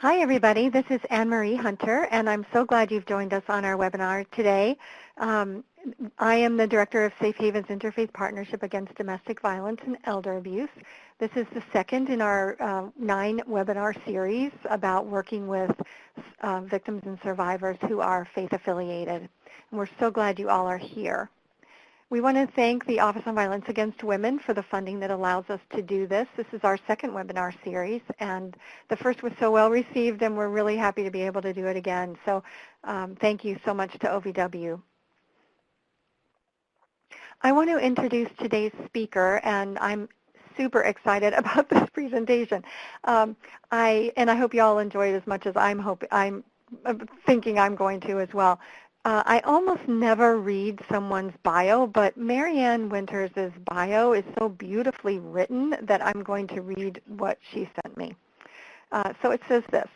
Hi, everybody. This is Anne-Marie Hunter, and I'm so glad you've joined us on our webinar today. I am the Director of Safe Havens Interfaith Partnership Against Domestic Violence and Elder Abuse. This is the second in our 9-webinar series about working with victims and survivors who are faith-affiliated. And we're so glad you all are here. We want to thank the Office on Violence Against Women for the funding that allows us to do this. This is our second webinar series, and the first was so well received, and we're really happy to be able to do it again. So thank you so much to OVW. I want to introduce today's speaker, and I'm super excited about this presentation. I hope you all enjoy it as much as I'm thinking I'm going to as well. I almost never read someone's bio, but Marianne Winters' bio is so beautifully written that I'm going to read what she sent me. So it says this: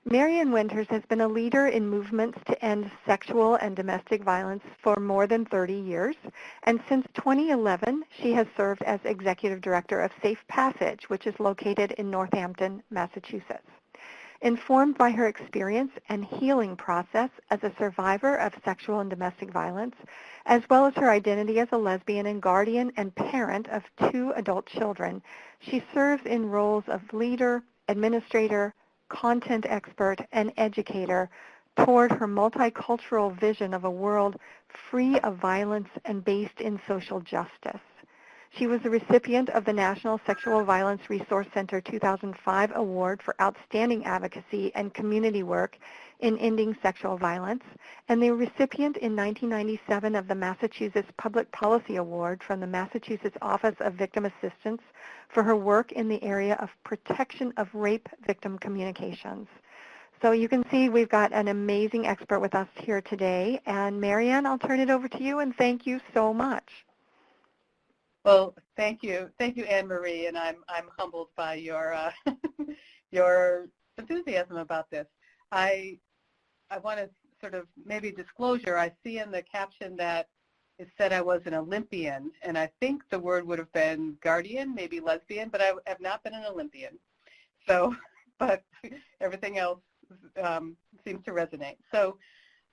Marianne Winters has been a leader in movements to end sexual and domestic violence for more than 30 years, and since 2011, she has served as Executive Director of Safe Passage, which is located in Northampton, Massachusetts. Informed by her experience and healing process as a survivor of sexual and domestic violence, as well as her identity as a lesbian and guardian and parent of 2 adult children, she serves in roles of leader, administrator, content expert, and educator toward her multicultural vision of a world free of violence and based in social justice. She was the recipient of the National Sexual Violence Resource Center 2005 Award for Outstanding Advocacy and Community Work in Ending Sexual Violence, and the recipient in 1997 of the Massachusetts Public Policy Award from the Massachusetts Office of Victim Assistance for her work in the area of protection of rape victim communications. So you can see we've got an amazing expert with us here today. And Marianne, I'll turn it over to you, and thank you so much. Well, thank you, Anne-Marie, and I'm humbled by your your enthusiasm about this. I want to sort of maybe disclosure. I see in the caption that it said I was an Olympian, and I think the word would have been guardian, maybe lesbian, but I have not been an Olympian. So, but everything else seems to resonate. So,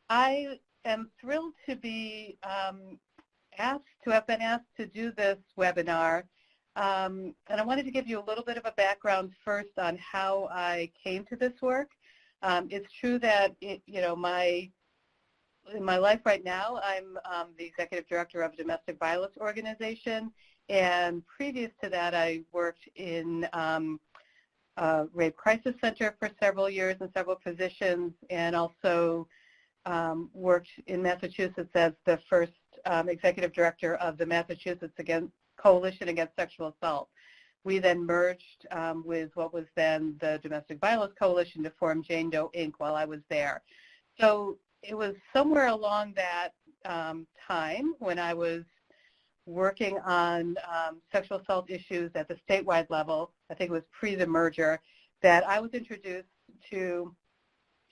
I am thrilled to be have been asked to do this webinar, and I wanted to give you a little bit of a background first on how I came to this work. It's true that in my life right now, I'm the Executive Director of a domestic violence organization, and previous to that, I worked in a rape crisis center for several years in several positions, and also worked in Massachusetts as the first executive director of the Massachusetts Coalition Against Sexual Assault. We then merged with what was then the Domestic Violence Coalition to form Jane Doe, Inc. while I was there. So it was somewhere along that time when I was working on sexual assault issues at the statewide level, I think it was pre the merger, that I was introduced to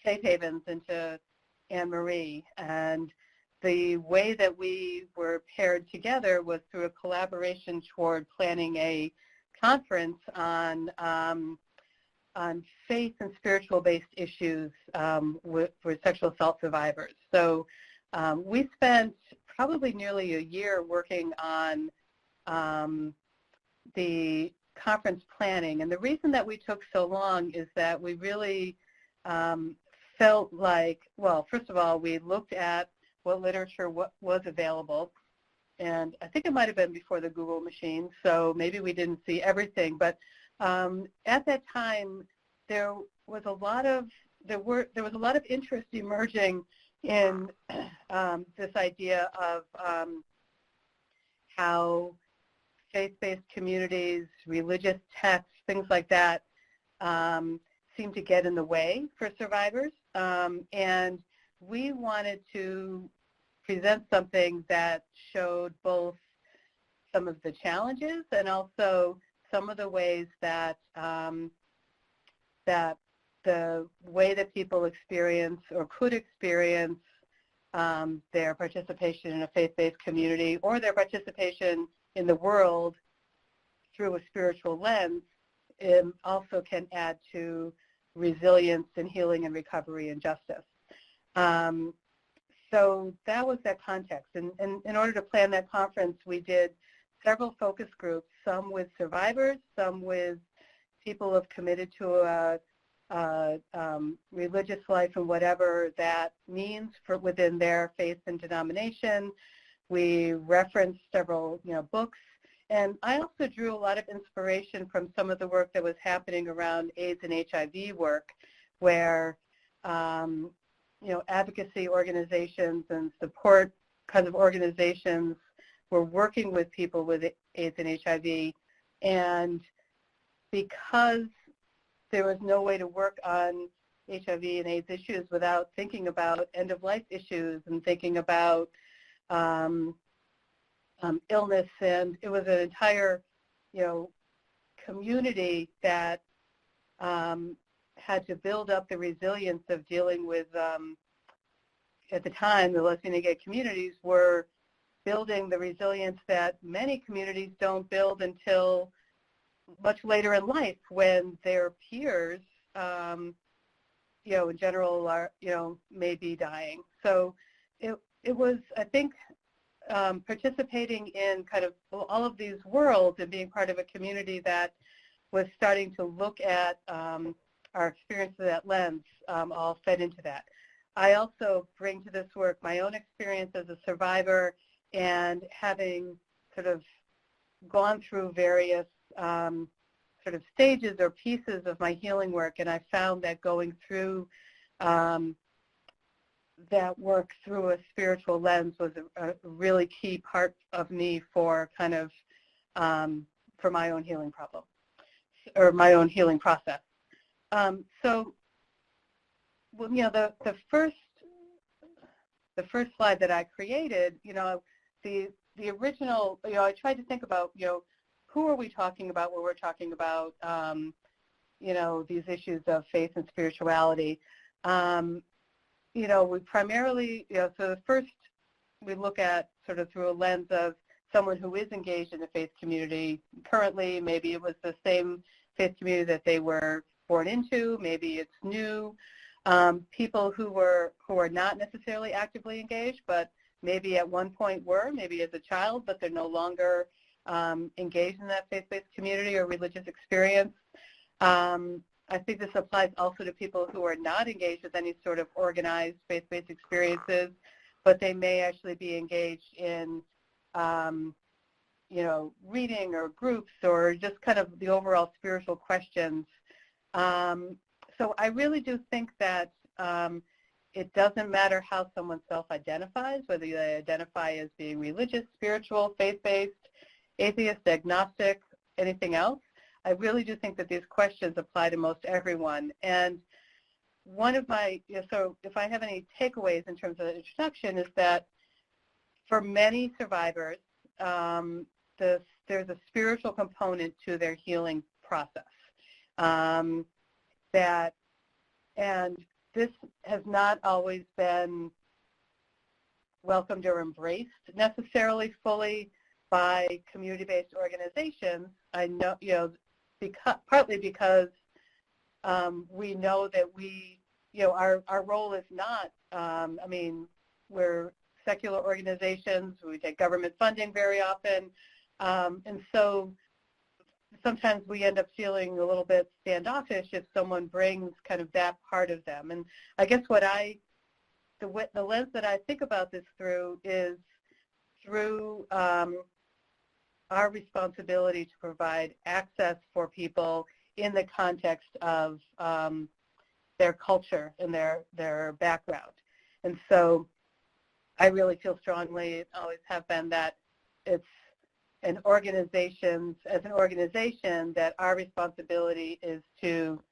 Safe Havens and to Anne-Marie, and the way that we were paired together was through a collaboration toward planning a conference on faith and spiritual-based issues for sexual assault survivors. So we spent probably nearly a year working on the conference planning, and the reason that we took so long is that we really felt like, well, first of all, we looked at what literature was available, and I think it might have been before the Google machine, so maybe we didn't see everything, but at that time there was a lot of interest emerging in this idea of how faith-based communities, religious texts, things like that seem to get in the way for survivors. And we wanted to present something that showed both some of the challenges and also some of the ways that that the way that people experience or could experience their participation in a faith-based community or their participation in the world through a spiritual lens also can add to resilience and healing and recovery and justice. So that was that context. And in order to plan that conference, we did several focus groups, some with survivors, some with people who have committed to a religious life and whatever that means for within their faith and denomination. We referenced several books. And I also drew a lot of inspiration from some of the work that was happening around AIDS and HIV work, where advocacy organizations and support kinds of organizations were working with people with AIDS and HIV. And because there was no way to work on HIV and AIDS issues without thinking about end-of-life issues and thinking about illness, and it was an entire, community that had to build up the resilience of dealing with, at the time, the lesbian and gay communities were building the resilience that many communities don't build until much later in life, when their peers, in general, are, may be dying. So it was, I think, participating in kind of all of these worlds and being part of a community that was starting to look at our experience through that lens all fed into that. I also bring to this work my own experience as a survivor and having sort of gone through various sort of stages or pieces of my healing work, and I found that going through that work through a spiritual lens was a really key part of me for kind of for my own healing problem or my own healing process. So, well, the first slide that I created, the original, I tried to think about, who are we talking about when we're talking about, these issues of faith and spirituality. We primarily, so the first we look at sort of through a lens of someone who is engaged in the faith community currently. Maybe it was the same faith community that they were born into. Maybe it's new. People who are not necessarily actively engaged, but maybe at one point were, maybe as a child, but they're no longer engaged in that faith-based community or religious experience. I think this applies also to people who are not engaged with any sort of organized faith-based experiences, but they may actually be engaged in, reading or groups or just kind of the overall spiritual questions. So I really do think that it doesn't matter how someone self-identifies, whether they identify as being religious, spiritual, faith-based, atheist, agnostic, anything else. I really do think that these questions apply to most everyone. And one of my, so if I have any takeaways in terms of the introduction, is that for many survivors, there's a spiritual component to their healing process. And this has not always been welcomed or embraced necessarily fully by community-based organizations. I know, partly because we know that our role is not, we're secular organizations, we take government funding very often, and so sometimes we end up feeling a little bit standoffish if someone brings kind of that part of them. And I guess the lens that I think about this through is through our responsibility to provide access for people in the context of their culture and their background. And so I really feel strongly, always have been, that it's as an organization, that our responsibility is to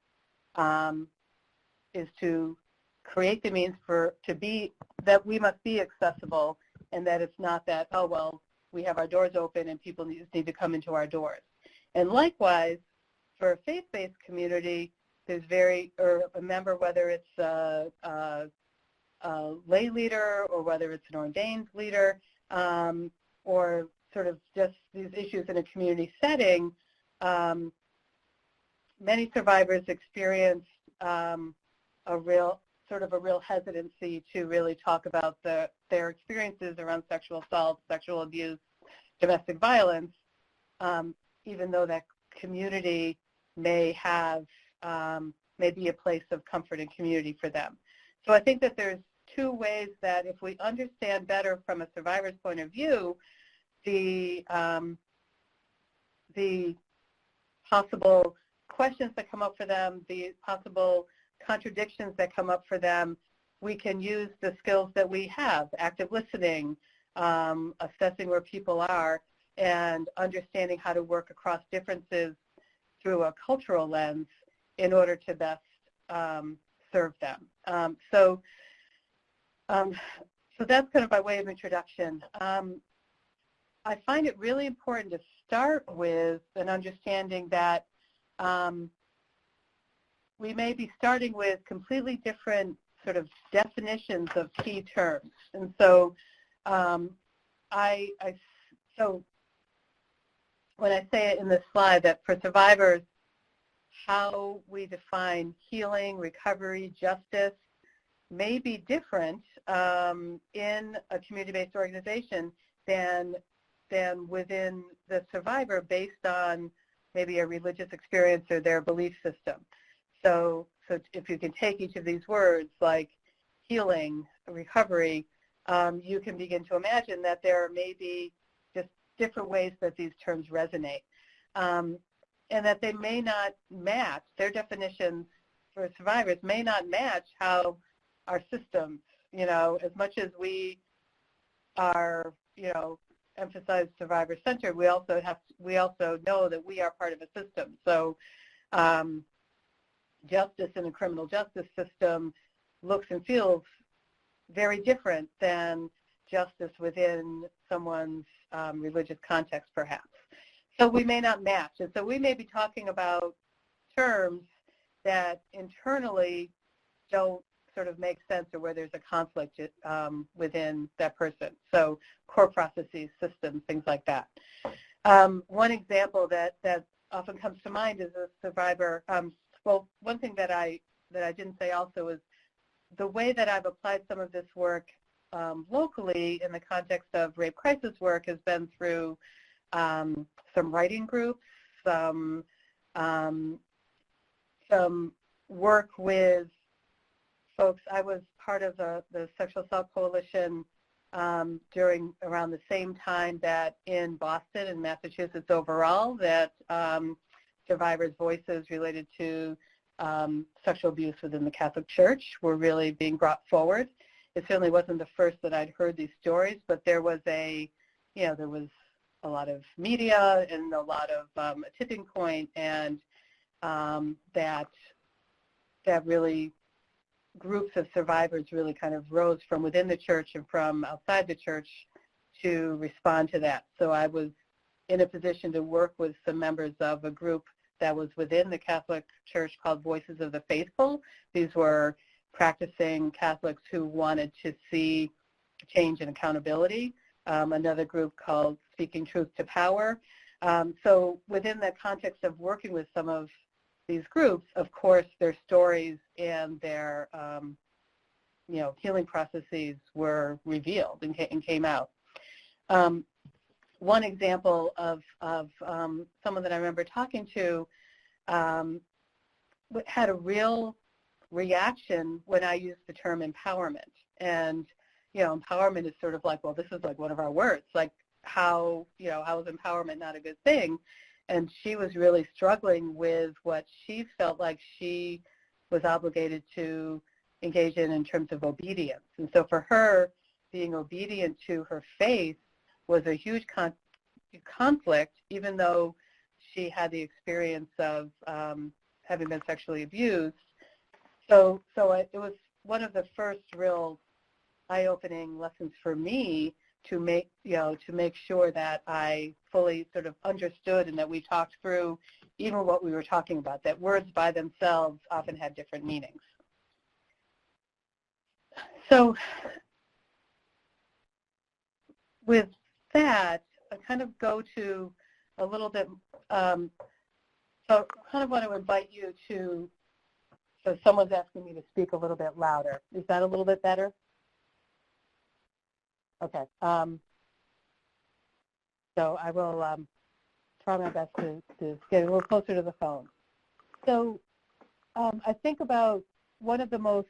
create the means that we must be accessible, and that it's not that, oh, well, we have our doors open and people need to come into our doors. And likewise, for a faith-based community, there's or a member, whether it's a lay leader or whether it's an ordained leader, or sort of just these issues in a community setting, many survivors experience a real hesitancy to really talk about their experiences around sexual assault, sexual abuse, domestic violence, even though that community may be a place of comfort and community for them. So I think that there's two ways that if we understand better from a survivor's point of view the possible questions that come up for them, the possible contradictions that come up for them, we can use the skills that we have, active listening, assessing where people are, and understanding how to work across differences through a cultural lens in order to best serve them. So that's kind of by way of introduction. I find it really important to start with an understanding that we may be starting with completely different sort of definitions of key terms. And so so when I say it in this slide that for survivors, how we define healing, recovery, justice may be different in a community-based organization than within the survivor based on maybe a religious experience or their belief system. So if you can take each of these words like healing, recovery, you can begin to imagine that there may be just different ways that these terms resonate, and that they may not match, their definitions for survivors may not match how our systems, as much as we are, emphasize survivor-centered, we also know that we are part of a system. So justice in a criminal justice system looks and feels very different than justice within someone's religious context, perhaps. So we may not match. And so we may be talking about terms that internally don't sort of make sense or where there's a conflict within that person. So core processes, systems, things like that. One example that often comes to mind is a survivor. Well, one thing that I didn't say also is the way that I've applied some of this work locally in the context of rape crisis work has been through some writing groups, some work with folks. I was part of the Sexual Assault Coalition around the same time that in Boston and Massachusetts overall that survivors' voices related to sexual abuse within the Catholic Church were really being brought forward. It certainly wasn't the first that I'd heard these stories, but there was a lot of media and a lot of a tipping point, and that really groups of survivors really kind of rose from within the church and from outside the church to respond to that. So I was in a position to work with some members of a group that was within the Catholic Church called Voices of the Faithful. These were practicing Catholics who wanted to see change and accountability. Another group called Speaking Truth to Power. So within the context of working with some of these groups, of course, their stories and their healing processes were revealed and came out. One example of someone that I remember talking to had a real reaction when I used the term empowerment. And, empowerment is sort of like, well, this is like one of our words, like how is empowerment not a good thing? And she was really struggling with what she felt like she was obligated to engage in terms of obedience. And so for her, being obedient to her faith was a huge conflict, even though she had the experience of having been sexually abused. So it was one of the first real eye-opening lessons for me to make sure that I fully sort of understood and that we talked through even what we were talking about, that words by themselves often have different meanings. So with that, I kind of go to a little bit, so I kind of want to invite you to So someone's asking me to speak a little bit louder. Is that a little bit better? Okay. So I will try my best to get a little closer to the phone. So I think about one of the most,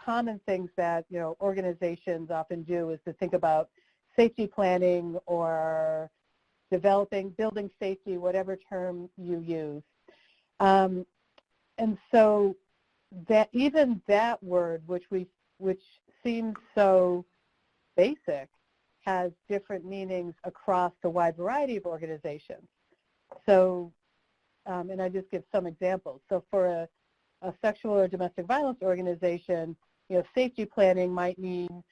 common things that, organizations often do is to think about safety planning or building safety, whatever term you use. And so that even that word, which seems so basic, has different meanings across a wide variety of organizations. So, and I just give some examples. So for a sexual or domestic violence organization, safety planning might mean,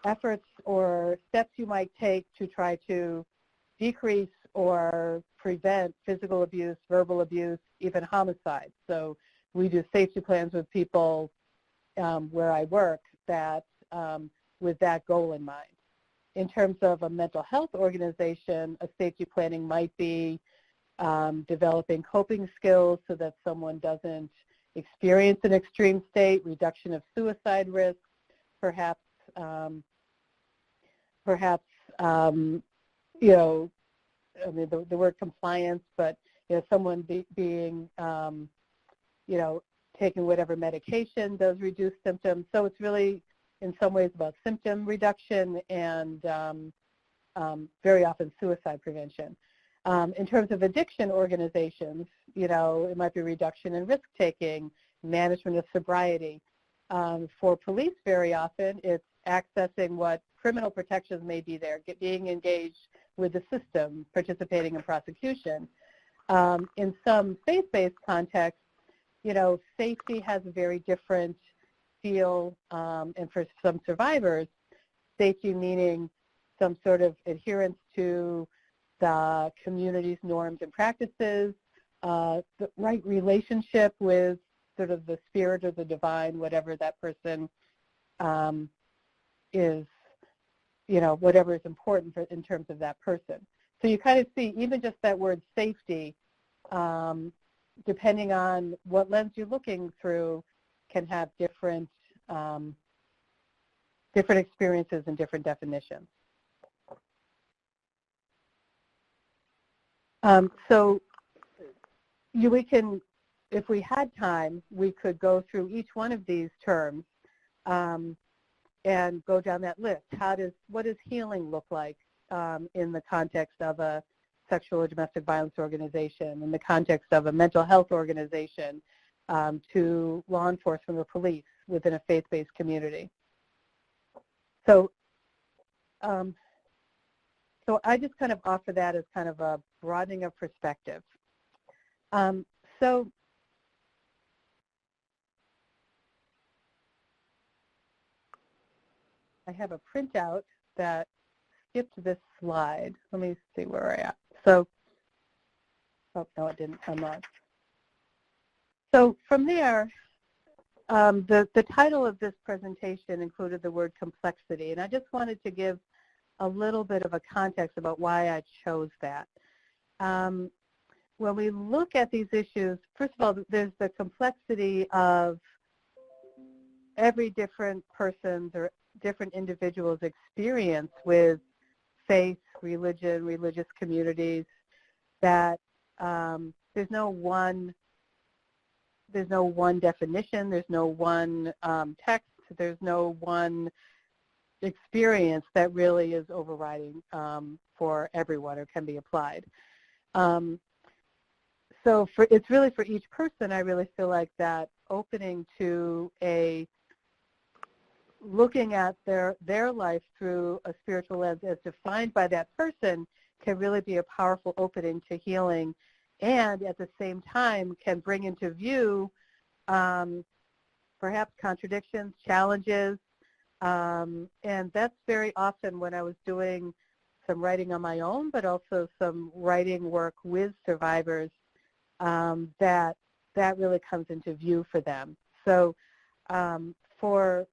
efforts or steps you might take to try to decrease or prevent physical abuse, verbal abuse, even homicide. So we do safety plans with people where I work that with that goal in mind. In terms of a mental health organization, a safety planning might be developing coping skills so that someone doesn't experience an extreme state, reduction of suicide risk, perhaps the word compliance, but someone being taking whatever medication does reduce symptoms. So it's really in some ways about symptom reduction and very often suicide prevention. In terms of addiction organizations, it might be reduction in risk-taking, management of sobriety. For police, very often, it's accessing what criminal protections may be there, being engaged with the system, participating in prosecution. In some faith-based contexts, safety has a very different feel, and for some survivors, safety meaning some sort of adherence to the community's norms and practices, the right relationship with sort of the spirit or the divine, whatever that person is, whatever is important in terms of that person. So you kind of see even just that word safety, depending on what lens you're looking through, can have different experiences and different definitions. So we can, if we had time, we could go through each one of these terms and go down that list. What does healing look like in the context of a sexual or domestic violence organization, in the context of a mental health organization, to law enforcement or police within a faith-based community? So I just kind of offer that as kind of a broadening of perspective. So I have a printout that skipped this slide. Let me see where we're at. So, oh, no, it didn't come on. So from there, the title of this presentation included the word complexity, and I just wanted to give a little bit of a context about why I chose that. When we look at these issues, first of all, there's the complexity of every different person's or different individuals' experience with faith, religion, religious communities, that there's no one definition, there's no one text, there's no one experience that really is overriding for everyone or can be applied. So it's really for each person, I really feel like that opening to looking at their life through a spiritual lens as defined by that person can really be a powerful opening to healing, and at the same time can bring into view perhaps contradictions, challenges, and that's very often when I was doing some writing on my own, but also some writing work with survivors, that really comes into view for them. So for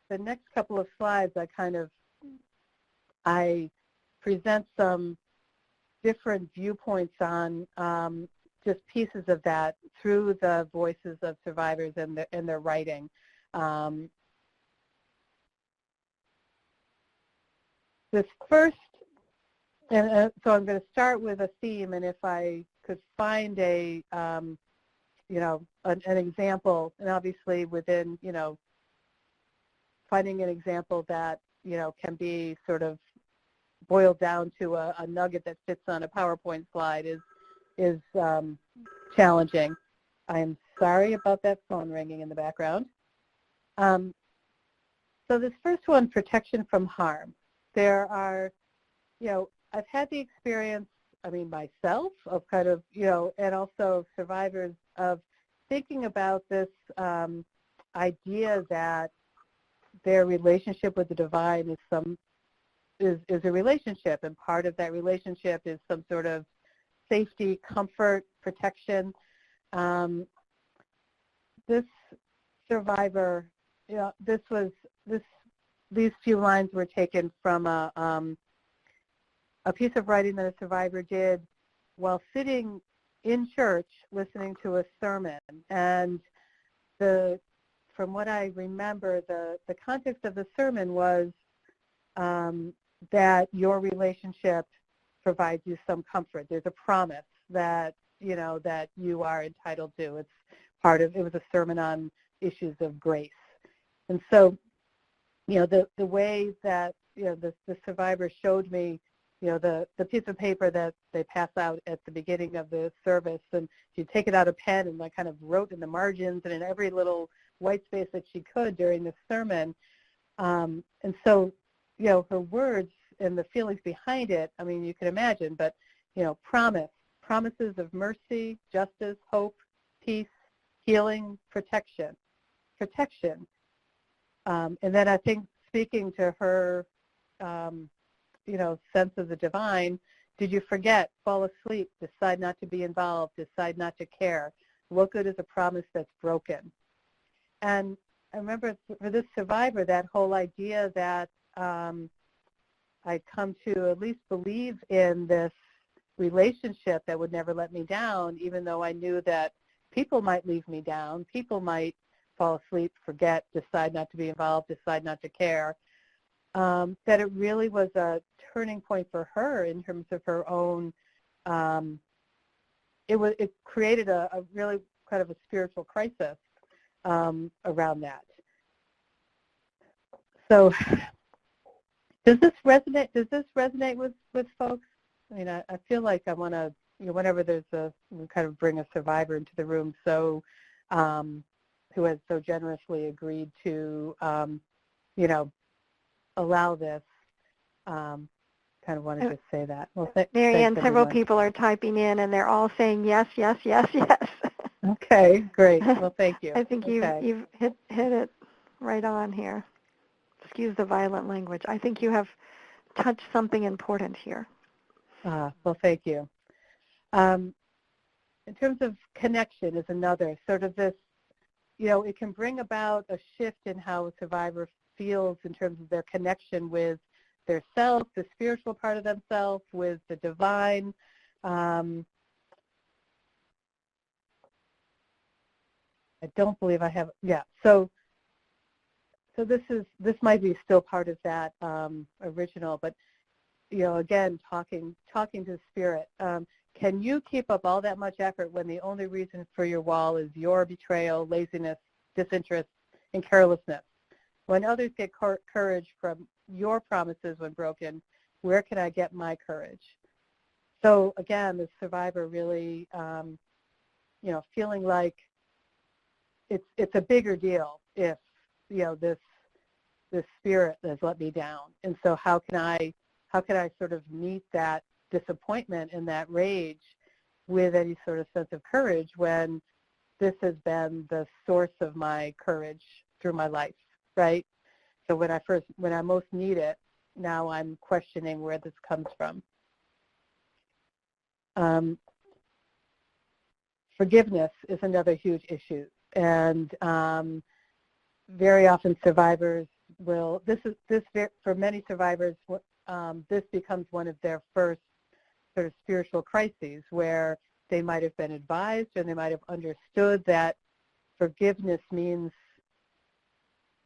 the next couple of slides, I present some different viewpoints on just pieces of that through the voices of survivors and their writing. This first, and so I'm going to start with a theme, and if I could find a, an example, and obviously within, finding an example that, can be sort of boiled down to a nugget that fits on a PowerPoint slide is challenging. I'm sorry about that phone ringing in the background. So this first one, protection from harm. There are, I've had the experience, myself, of kind of, and also survivors of thinking about this idea that their relationship with the divine is a relationship, and part of that relationship is some sort of safety, comfort, protection. This survivor, these few lines were taken from a piece of writing that a survivor did while sitting in church listening to a sermon. And from what I remember, the context of the sermon was that your relationship provides you some comfort. There's a promise that, that you are entitled to. It was a sermon on issues of grace. And so, the way that, the survivor showed me, the piece of paper that they pass out at the beginning of the service, and she'd taken out a pen and kind of wrote in the margins and in every little white space that she could during the sermon. And so, her words and the feelings behind it, you can imagine, but, promises of mercy, justice, hope, peace, healing, protection. And then I think, speaking to her, sense of the divine, did you forget, fall asleep, decide not to be involved, decide not to care? What good is a promise that's broken? And I remember for this survivor, that whole idea that I'd come to at least believe in this relationship that would never let me down, even though I knew that people might leave me down, people might fall asleep, forget, decide not to be involved, decide not to care, that it really was a turning point for her in terms of her own, it created a really kind of a spiritual crisis around that. So does this resonate with folks? I feel like I want to, whenever we kind of bring a survivor into the room, so who has so generously agreed to, allow this, kind of want to just say that. Well, Marianne, several people are typing in, and they're all saying yes, yes, yes, yes. Okay, great. Well, thank you. I think you've hit it right on here. Excuse the violent language. I think you have touched something important here. Well, thank you. In terms of connection is another sort of this, it can bring about a shift in how a survivor feels in terms of their connection with their self, the spiritual part of themselves, with the divine. I don't believe I have, yeah. So this might be still part of that original, but again, talking to spirit. Can you keep up all that much effort when the only reason for your wall is your betrayal, laziness, disinterest, and carelessness? When others get courage from your promises when broken, where can I get my courage? So again, the survivor really, feeling like it's a bigger deal if, this spirit has let me down. And so how can I sort of meet that disappointment and that rage with any sort of sense of courage when this has been the source of my courage through my life, right? So when I most need it, now I'm questioning where this comes from. Forgiveness is another huge issue, and very often survivors will. For many survivors, this becomes one of their first sort of spiritual crises, where they might have been advised and they might have understood that forgiveness means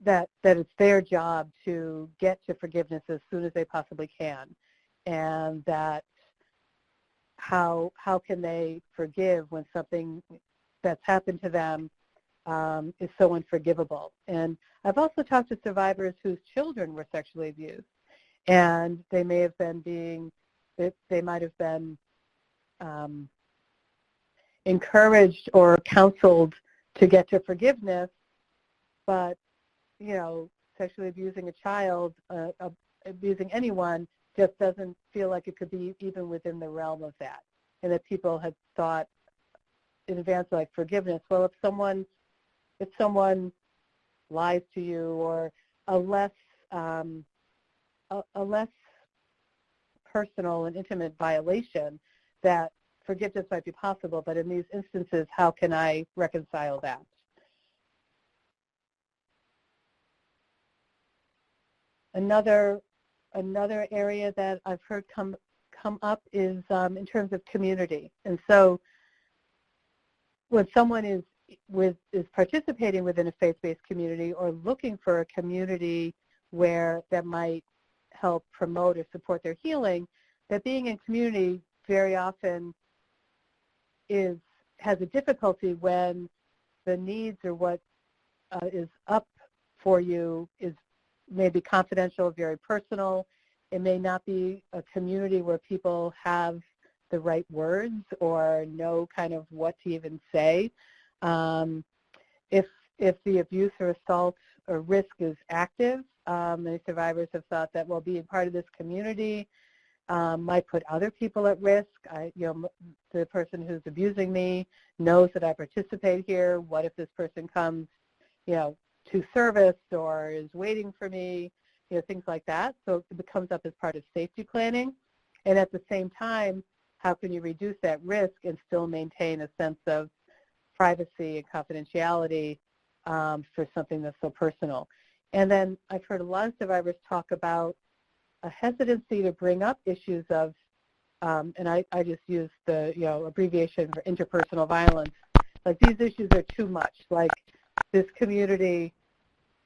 that it's their job to get to forgiveness as soon as they possibly can, and that how can they forgive when something that's happened to them is so unforgivable. And I've also talked to survivors whose children were sexually abused, and they may have been they might have been encouraged or counseled to get to forgiveness, but sexually abusing a child, abusing anyone, just doesn't feel like it could be even within the realm of that. And that people had thought in advance, like forgiveness, well, if someone lies to you, or a less personal and intimate violation, that forgiveness might be possible. But in these instances, how can I reconcile that? Another area that I've heard come up is in terms of community. And so when someone is participating within a faith-based community, or looking for a community that might help promote or support their healing, that being in community very often has a difficulty when the needs or what is up for you is maybe confidential, very personal. It may not be a community where people have the right words or know kind of what to even say. If the abuse or assault or risk is active, many survivors have thought that, well, being part of this community might put other people at risk. The person who's abusing me knows that I participate here. What if this person comes, to service or is waiting for me, things like that. So it comes up as part of safety planning. And at the same time, how can you reduce that risk and still maintain a sense of privacy and confidentiality for something that's so personal? And then I've heard a lot of survivors talk about a hesitancy to bring up issues of, and I just use the abbreviation for interpersonal violence. Like, these issues are too much. Like, this community,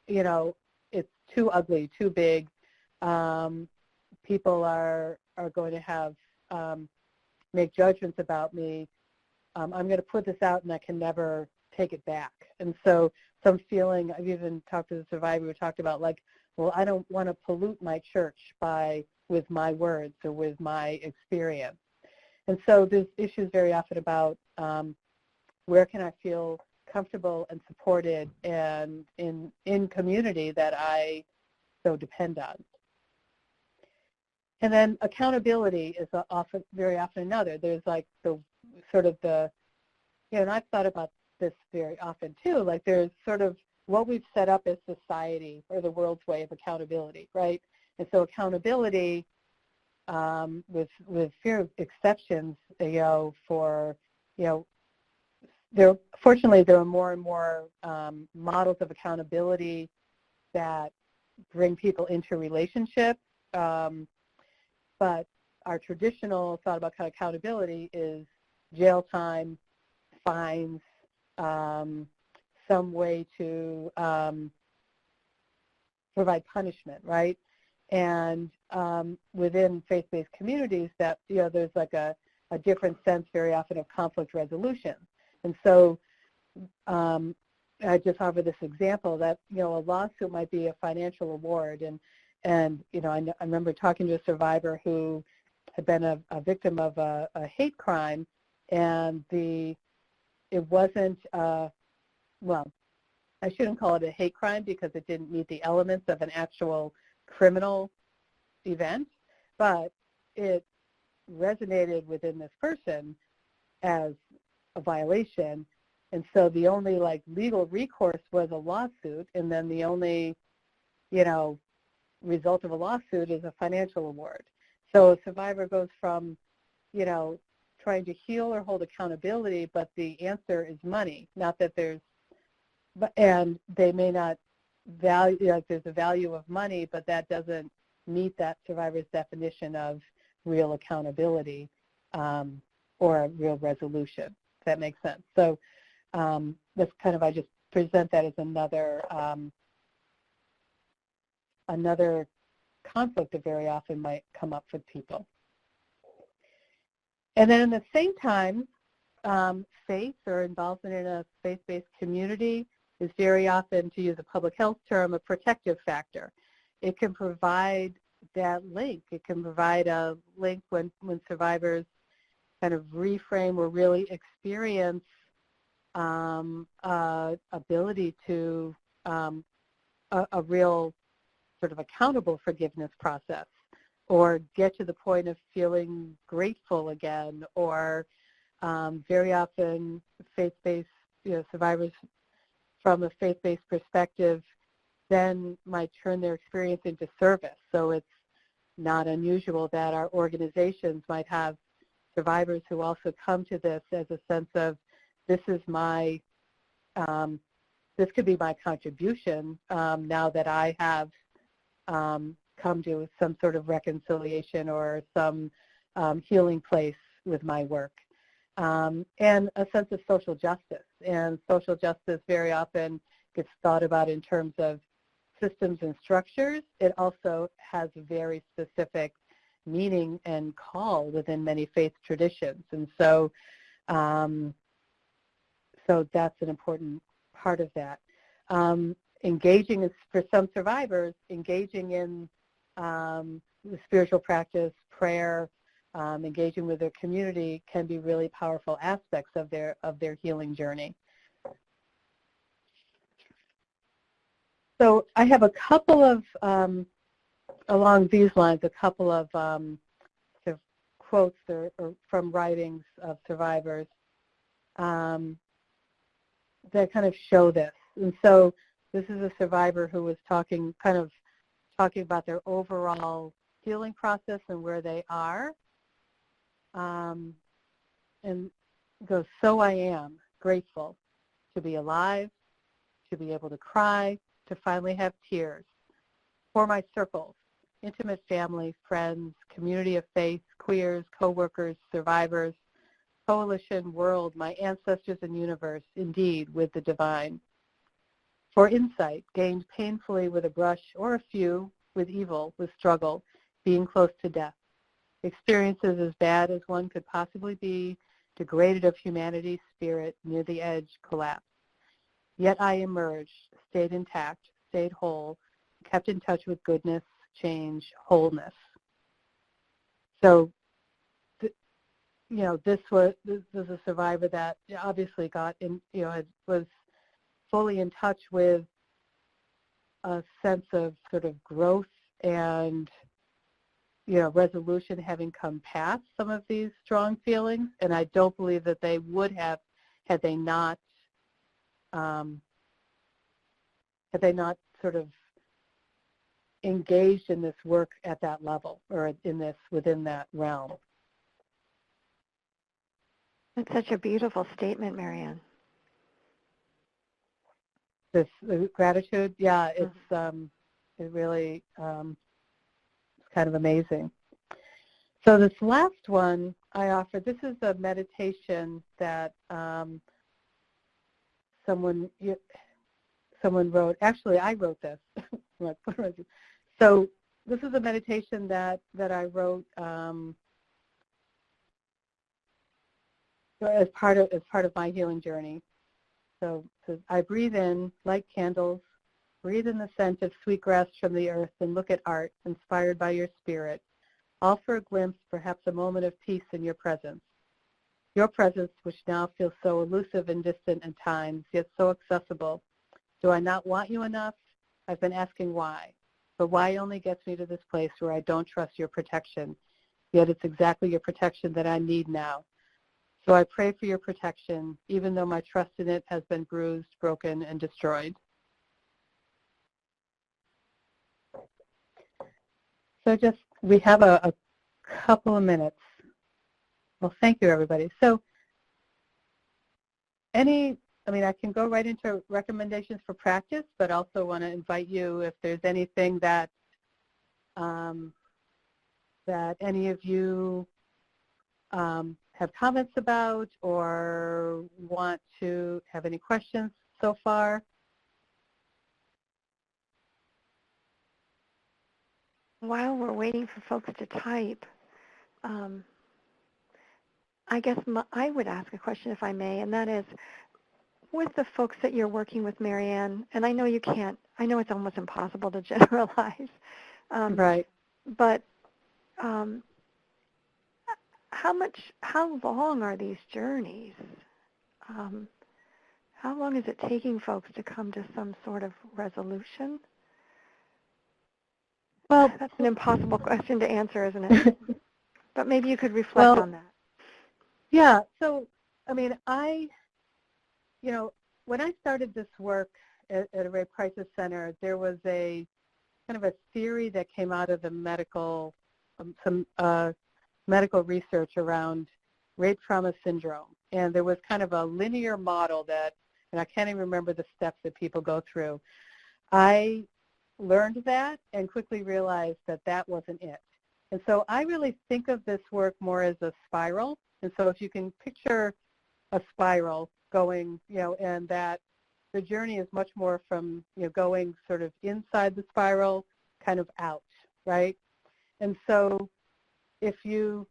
it's too ugly, too big. People are going to have make judgments about me. I'm going to put this out and I can never take it back. And so some feeling, I've even talked to the survivor who talked about, like, well, I don't want to pollute my church with my words or with my experience. And so there's issues very often about where can I feel comfortable and supported and in community that I so depend on. And then accountability is very often another. There's like the sort of and I've thought about this very often too, like there's sort of what we've set up as society or the world's way of accountability, right? And so accountability with fear of exceptions, fortunately there are more and more models of accountability that bring people into relationships. But our traditional thought about accountability is jail time, fines, some way to provide punishment, right? And within faith-based communities, that there's like a different sense very often of conflict resolution. And so I just offer this example that a lawsuit might be a financial reward, and I remember talking to a survivor who had been a victim of a hate crime, and it wasn't, well, I shouldn't call it a hate crime because it didn't meet the elements of an actual criminal event, but it resonated within this person as a violation. And so the only legal recourse was a lawsuit, and then the only, result of a lawsuit is a financial reward. So a survivor goes from, trying to heal or hold accountability, but the answer is money. Not that and they may not value, there's a value of money, but that doesn't meet that survivor's definition of real accountability. or a real resolution, if that makes sense. So that's kind of, I just present that as another conflict that very often might come up with people. And then at the same time, faith or involvement in a faith-based community is very often, to use a public health term, a protective factor. It can provide that link. It can provide a link when survivors kind of reframe or really experience ability to a real sort of accountable forgiveness process, or get to the point of feeling grateful again, or very often faith-based, survivors from a faith-based perspective then might turn their experience into service. So it's not unusual that our organizations might have survivors who also come to this as a sense of, this is my, this could be my contribution now that I have come to some sort of reconciliation or some healing place with my work. And a sense of social justice. And social justice very often gets thought about in terms of systems and structures. It also has a very specific meaning and call within many faith traditions. And so, so that's an important part of that. Engaging is, for some survivors, engaging in the spiritual practice, prayer, engaging with their community can be really powerful aspects of their healing journey. So I have a couple of, along these lines, a couple of sort of quotes or from writings of survivors that kind of show this. And so this is a survivor who was talking about their overall healing process and where they are. And goes, so I am grateful to be alive, to be able to cry, to finally have tears. For my circles, intimate family, friends, community of faith, queers, co-workers, survivors, coalition, world, my ancestors and universe, indeed, with the divine. For insight, gained painfully with a brush or a few, with evil, with struggle, being close to death. Experiences as bad as one could possibly be, degraded of humanity's spirit, near the edge, collapse. Yet I emerged, stayed intact, stayed whole, kept in touch with goodness, change, wholeness. So, this was a survivor that obviously got in, was fully in touch with a sense of sort of growth and, resolution, having come past some of these strong feelings. And I don't believe that they would have had they not sort of engaged in this work at that level, or within that realm. That's such a beautiful statement, Marianne. This gratitude, yeah, it's it really it's kind of amazing. So this last one I offer, this is a meditation that someone wrote. Actually, I wrote this. So this is a meditation that I wrote as part of my healing journey. So I breathe in, light candles, breathe in the scent of sweet grass from the earth, and look at art inspired by your spirit, all for a glimpse, perhaps a moment of peace in your presence. Your presence, which now feels so elusive and distant at times, yet so accessible. Do I not want you enough? I've been asking why. But why only gets me to this place where I don't trust your protection, yet it's exactly your protection that I need now. So I pray for your protection, even though my trust in it has been bruised, broken, and destroyed. So we have a couple of minutes. Well, thank you, everybody. So I can go right into recommendations for practice, but also want to invite you, if there's anything that that any of you have comments about or want to have any questions so far? While we're waiting for folks to type, I guess I would ask a question if I may, and that is, with the folks that you're working with, Marianne, and I know you can't, I know it's almost impossible to generalize, Right. but how long are these journeys? How long is it taking folks to come to some sort of resolution? Well, that's an impossible question to answer, isn't it? But maybe you could reflect well, on that. Yeah. So, I mean, when I started this work at a rape crisis center, there was a kind of a theory that came out of the medical, some medical research around rape trauma syndrome. And there was kind of a linear model that, and I can't even remember the steps that people go through. I learned that and quickly realized that that wasn't it. And so I really think of this work more as a spiral. And so if you can picture a spiral going, and that the journey is much more from, going sort of inside the spiral, kind of out, right? And so if you,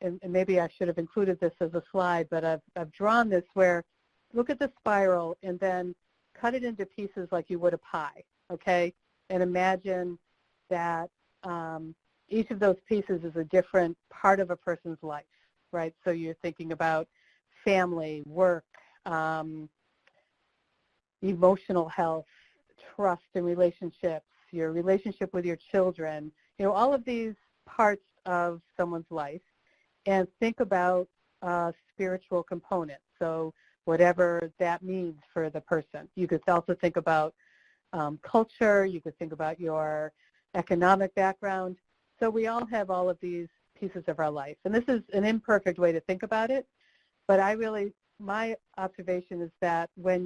and maybe I should have included this as a slide, but I've drawn this where look at the spiral and then cut it into pieces like you would a pie, okay? And imagine that each of those pieces is a different part of a person's life, right? So you're thinking about family, work, emotional health, trust and relationships, your relationship with your children, all of these parts of someone's life, and think about spiritual components. So whatever that means for the person. You could also think about culture. You could think about your economic background. So we all have all of these pieces of our life. And this is an imperfect way to think about it, but my observation is that when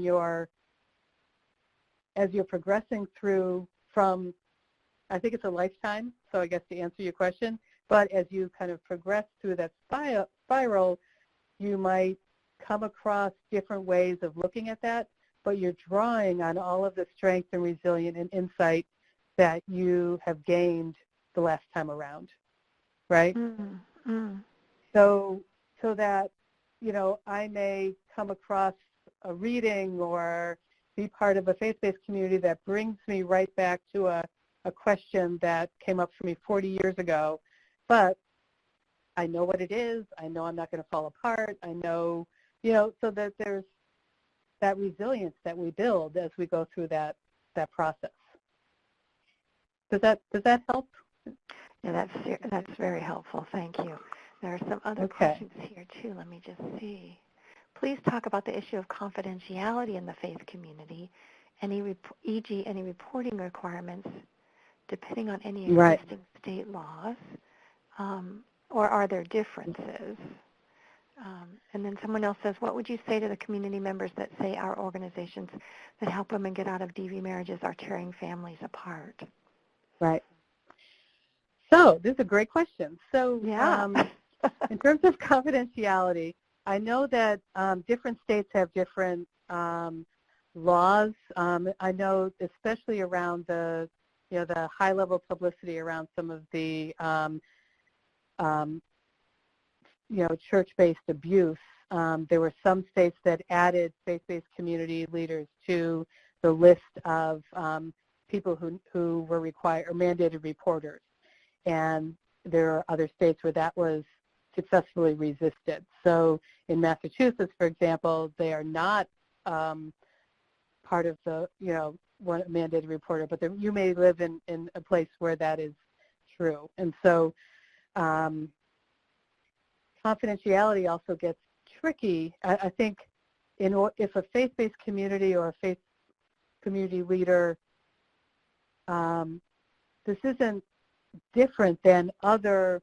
as you're progressing through from, I think it's a lifetime, so I guess to answer your question, but as you kind of progress through that spiral, you might come across different ways of looking at that, but you're drawing on all of the strength and resilience and insight that you have gained the last time around, right? Mm-hmm. So that, I may come across a reading or be part of a faith-based community that brings me right back to a question that came up for me 40 years ago, but I know what it is. I know I'm not going to fall apart. I know, so that there's that resilience that we build as we go through that process. Does that help? Yeah, that's very helpful. Thank you. There are some other Okay. questions here too. Let me just see. Please talk about the issue of confidentiality in the faith community, e.g. any reporting requirements depending on any existing state laws, or are there differences? And then someone else says, what would you say to the community members that say our organizations that help women get out of DV marriages are tearing families apart? Right. So this is a great question. So yeah. In terms of confidentiality, I know that different states have different laws. I know especially around the high-level publicity around some of the church-based abuse. There were some states that added faith-based community leaders to the list of people who were required or mandated reporters. And there are other states where that was successfully resisted. So in Massachusetts, for example, they are not part of the, one mandated reporter, but you may live in a place where that is true. And so confidentiality also gets tricky. I think if a faith-based community or a faith community leader, this isn't different than other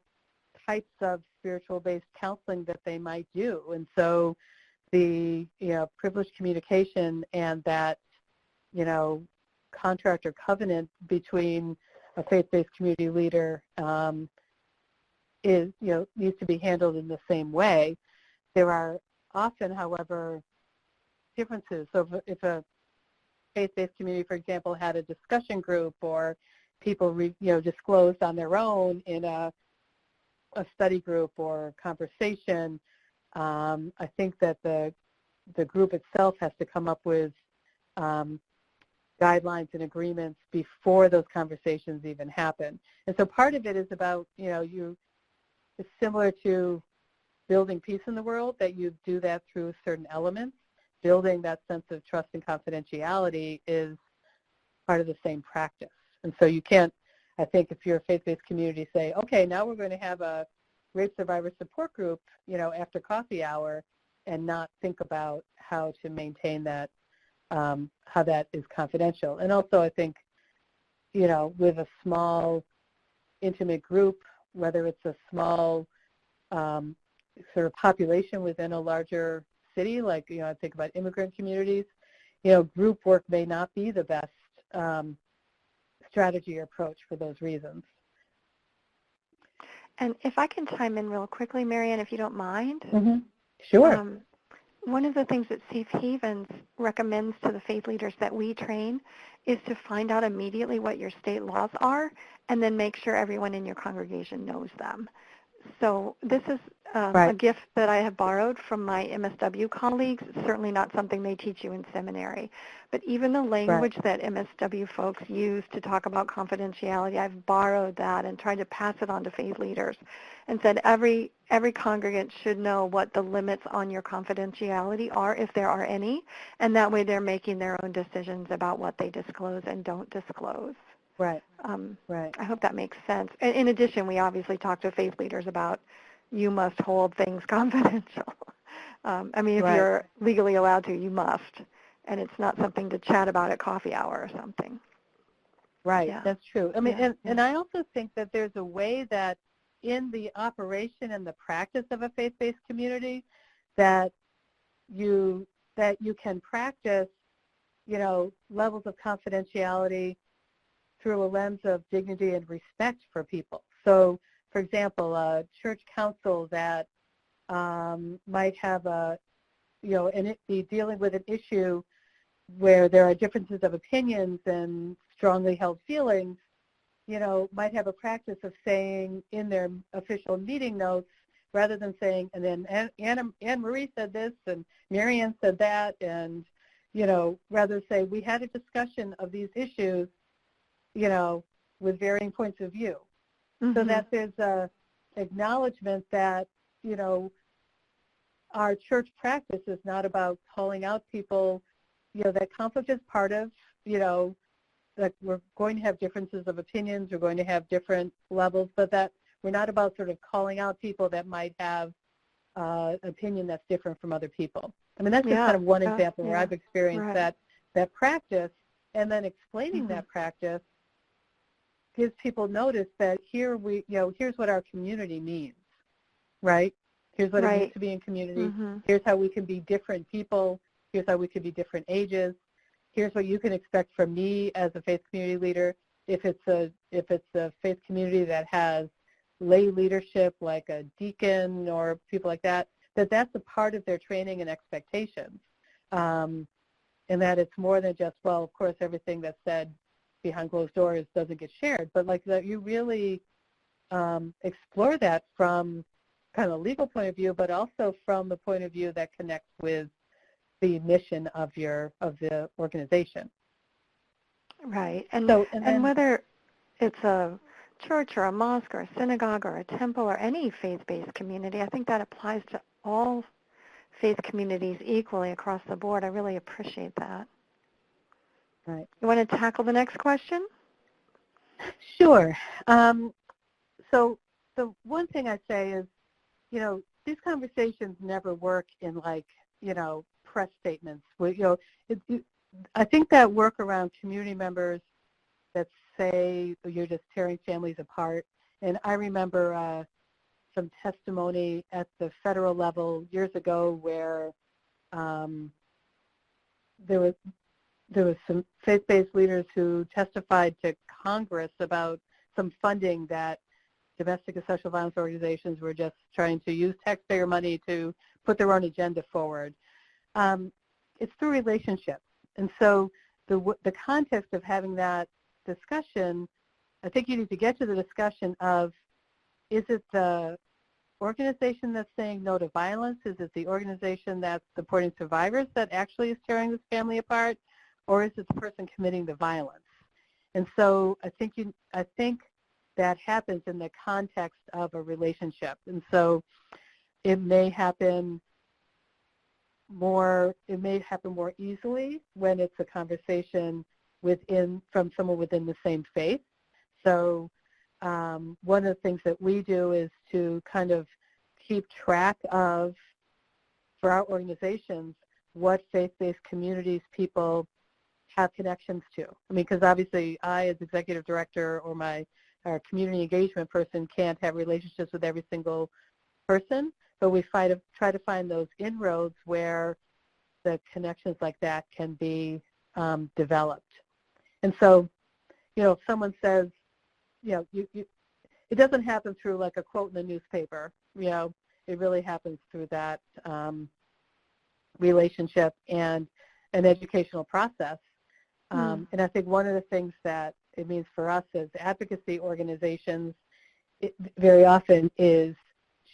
types of spiritual-based counseling that they might do. And so the privileged communication and that contract or covenant between a faith-based community leader is, needs to be handled in the same way. There are often, however, differences. So if a faith-based community, for example, had a discussion group or people, disclosed on their own in a study group or conversation, I think that the group itself has to come up with guidelines and agreements before those conversations even happen. And so part of it is about, it's similar to building peace in the world, that you do that through certain elements. Building that sense of trust and confidentiality is part of the same practice. And so you can't, I think, if you're a faith-based community, say, okay, now we're going to have a rape survivor support group, after coffee hour, and not think about how to maintain that, how that is confidential. And also, I think, with a small, intimate group, whether it's a small sort of population within a larger city, like, I think about immigrant communities, group work may not be the best strategy or approach for those reasons. And if I can chime in real quickly, Marianne, if you don't mind. Mm-hmm. Sure. One of the things that Safe Havens recommends to the faith leaders that we train is to find out immediately what your state laws are and then make sure everyone in your congregation knows them. So this is Right. a gift that I have borrowed from my MSW colleagues. It's certainly not something they teach you in seminary. But even the language that MSW folks use to talk about confidentiality, I've borrowed that and tried to pass it on to faith leaders and said every congregant should know what the limits on your confidentiality are, if there are any, and that way they're making their own decisions about what they disclose and don't disclose. Right. Right. I hope that makes sense. In addition, we obviously talk to faith leaders about you must hold things confidential. If you're legally allowed to, you must. And it's not something to chat about at coffee hour or something. Right, Yeah. that's true. And I also think that there's a way that in the operation and the practice of a faith-based community that you can practice, levels of confidentiality through a lens of dignity and respect for people. So, for example, a church council that might have be dealing with an issue where there are differences of opinions and strongly held feelings, might have a practice of saying in their official meeting notes, rather than saying, and then Anne Marie said this and Marianne said that, and, rather say, we had a discussion of these issues, with varying points of view. Mm-hmm. So that there's a acknowledgement that, our church practice is not about calling out people, that conflict is part of, that we're going to have differences of opinions, we're going to have different levels, but that we're not about sort of calling out people that might have opinion that's different from other people. That's just kind of one example where I've experienced that practice, and then explaining that practice gives people notice that here's what our community means, right? Here's what it means to be in community. Mm-hmm. Here's how we can be different people. Here's how we can be different ages. Here's what you can expect from me as a faith community leader. If it's a faith community that has lay leadership like a deacon or people like that, that's a part of their training and expectations. And that it's more than just, well, of course, everything that's said behind closed doors doesn't get shared, but like that you really explore that from kind of a legal point of view, but also from the point of view that connects with the mission of the organization. Right, and whether it's a church or a mosque or a synagogue or a temple or any faith-based community, I think that applies to all faith communities equally across the board. I really appreciate that. Right. You want to tackle the next question? Sure. So the one thing I say is, these conversations never work in press statements. I think that work around community members that say you're just tearing families apart. And I remember some testimony at the federal level years ago where there was some faith-based leaders who testified to Congress about some funding that domestic and sexual violence organizations were just trying to use taxpayer money to put their own agenda forward. It's through relationships. And so the context of having that discussion, I think you need to get to the discussion of, is it the organization that's saying no to violence? Is it the organization that's supporting survivors that actually is tearing this family apart? Or is it the person committing the violence? And so I think that happens in the context of a relationship. And so it may happen more easily when it's a conversation from someone within the same faith. So one of the things that we do is to kind of keep track of, for our organizations, what faith-based communities people have connections to. I mean, because obviously I, as executive director, or our community engagement person, can't have relationships with every single person, but we try to find those inroads where the connections like that can be developed. And so, if someone says, it doesn't happen through like a quote in the newspaper. It really happens through that relationship and an educational process. And I think one of the things that it means for us as advocacy organizations very often is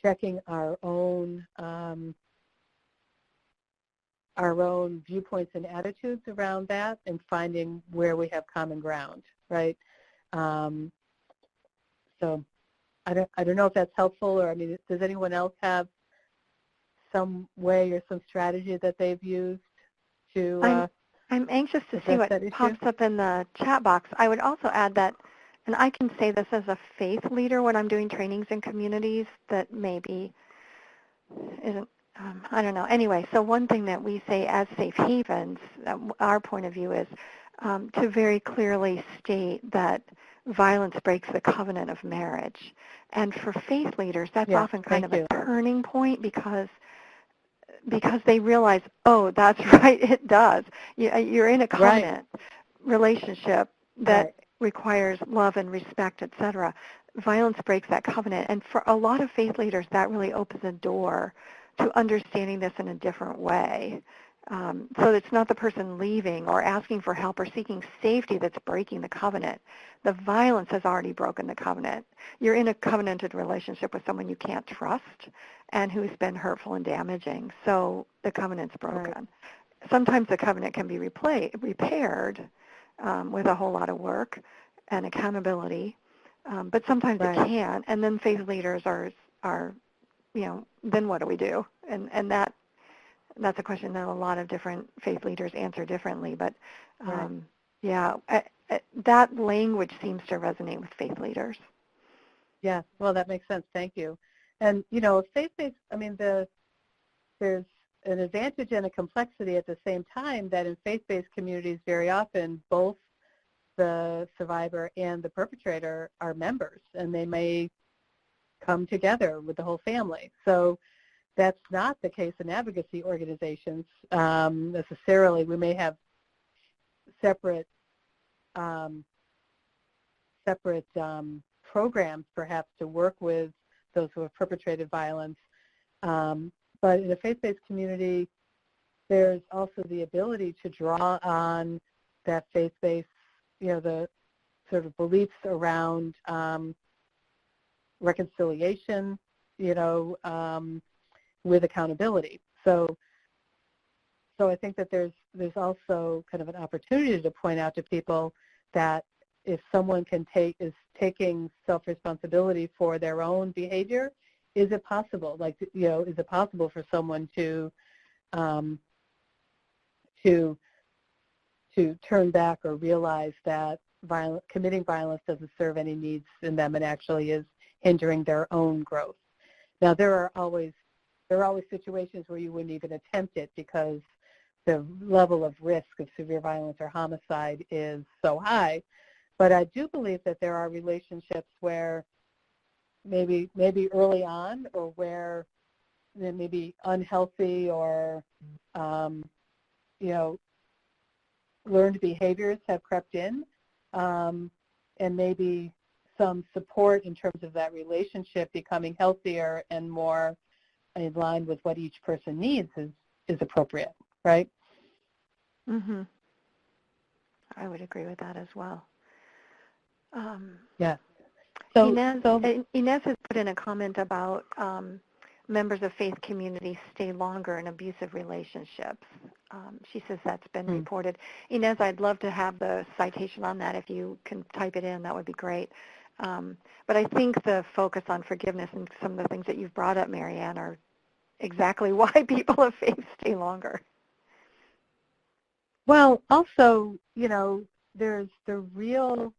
checking our own viewpoints and attitudes around that and finding where we have common ground, right? So I don't know if that's helpful, or does anyone else have some way or some strategy that they've used to I'm anxious to see what pops up in the chat box. I would also add that, and I can say this as a faith leader when I'm doing trainings in communities that maybe isn't, I don't know. Anyway, so one thing that we say as safe havens, our point of view is to very clearly state that violence breaks the covenant of marriage. And for faith leaders, that's often kind of a turning point because they realize, oh, that's right, it does. You're in a covenant relationship that requires love and respect, etc. Violence breaks that covenant. And for a lot of faith leaders, that really opens a door to understanding this in a different way. So it's not the person leaving or asking for help or seeking safety that's breaking the covenant. The violence has already broken the covenant. You're in a covenanted relationship with someone you can't trust and who's been hurtful and damaging. So the covenant's broken. Right. Sometimes the covenant can be repaired with a whole lot of work and accountability, but sometimes it can't. And then faith leaders are then what do we do? And that's a question that a lot of different faith leaders answer differently. But that language seems to resonate with faith leaders. Yeah, well, that makes sense. Thank you. And, faith-based, there's an advantage and a complexity at the same time that in faith-based communities, very often both the survivor and the perpetrator are members, and they may come together with the whole family. So that's not the case in advocacy organizations necessarily. We may have separate programs, perhaps, to work with those who have perpetrated violence. But in a faith-based community, there's also the ability to draw on that faith-based, the sort of beliefs around reconciliation, with accountability. So I think that there's also kind of an opportunity to point out to people that if someone is taking self-responsibility for their own behavior, is it possible? Is it possible for someone to turn back or realize that committing violence doesn't serve any needs in them and actually is hindering their own growth? Now, there are always situations where you wouldn't even attempt it because the level of risk of severe violence or homicide is so high. But I do believe that there are relationships where maybe early on, or where maybe unhealthy or learned behaviors have crept in, and maybe some support in terms of that relationship becoming healthier and more in line with what each person needs is appropriate, right? Mhm. I would agree with that as well. Yeah. So Inez has put in a comment about members of faith communities stay longer in abusive relationships. She says that's been reported. Inez, I'd love to have the citation on that. If you can type it in, that would be great. But I think the focus on forgiveness and some of the things that you've brought up, Marianne, are exactly why people of faith stay longer. Well, also, there's the real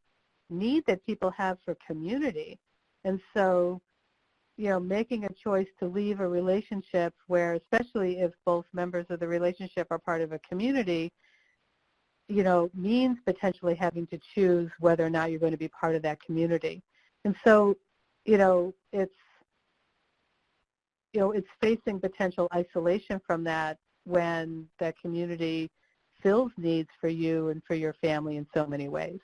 need that people have for community. And so, making a choice to leave a relationship where, especially if both members of the relationship are part of a community, means potentially having to choose whether or not you're going to be part of that community. And so, it's facing potential isolation from that when that community fills needs for you and for your family in so many ways.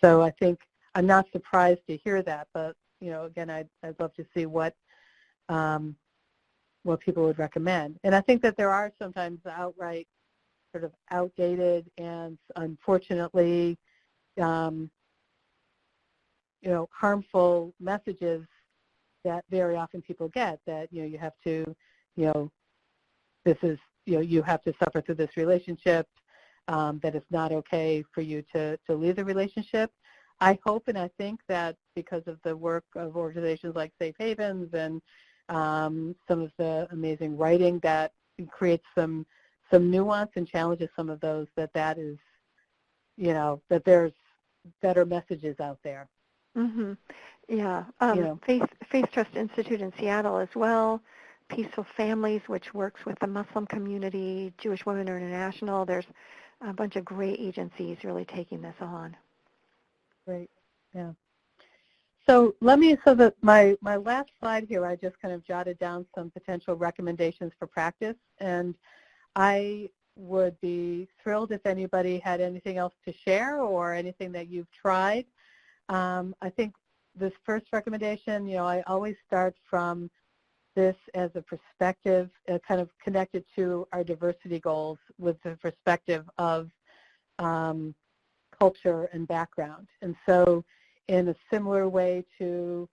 So I think I'm not surprised to hear that, but again, I'd love to see what people would recommend. And I think that there are sometimes outright sort of outdated and unfortunately, harmful messages that very often people get, that you have to, this is, you have to suffer through this relationship, that it's not okay for you to leave the relationship. I hope and I think that because of the work of organizations like Safe Havens and some of the amazing writing that creates some nuance and challenges some of those, that is, that there's better messages out there. Mm-hmm. Yeah. Faith Trust Institute in Seattle as well. Peaceful Families, which works with the Muslim community, Jewish Women International. There's a bunch of great agencies really taking this on. Great. Yeah. So my last slide here, I just kind of jotted down some potential recommendations for practice, and I would be thrilled if anybody had anything else to share or anything that you've tried. I think this first recommendation, I always start from this as a perspective, kind of connected to our diversity goals with the perspective of culture and background. And so in a similar way to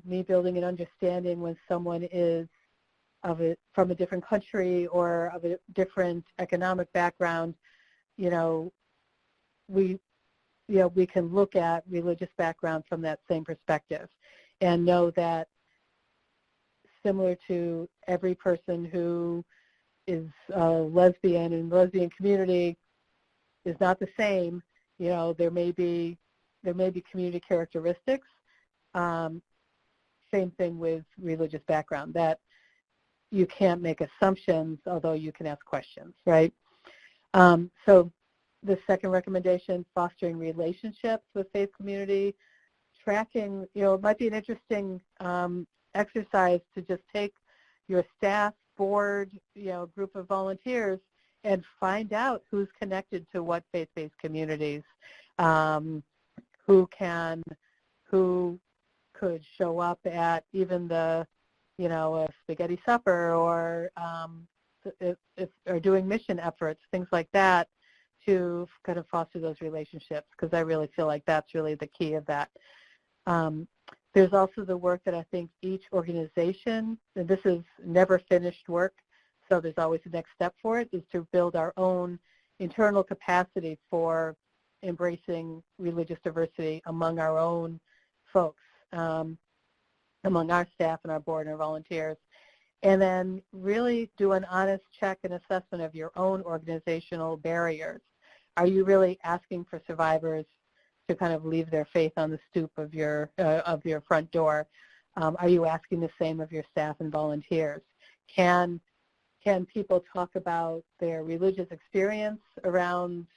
me building an understanding when someone is from a different country or of a different economic background, we can look at religious background from that same perspective and know that similar to every person who is a lesbian and the lesbian community is not the same, there may be community characteristics. Same thing with religious background, that you can't make assumptions, although you can ask questions, right? So the second recommendation, fostering relationships with faith community, tracking, it might be an interesting exercise to just take your staff, board, group of volunteers and find out who's connected to what faith-based communities, who could show up at even the, a spaghetti supper or or doing mission efforts, things like that, to kind of foster those relationships, because I really feel like that's really the key of that. There's also the work that I think each organization, and this is never finished work, so there's always the next step for it, is to build our own internal capacity for embracing religious diversity among our own folks, among our staff and our board and our volunteers. And then really do an honest check and assessment of your own organizational barriers. Are you really asking for survivors to kind of leave their faith on the stoop of your front door? Are you asking the same of your staff and volunteers? Can people talk about their religious experience around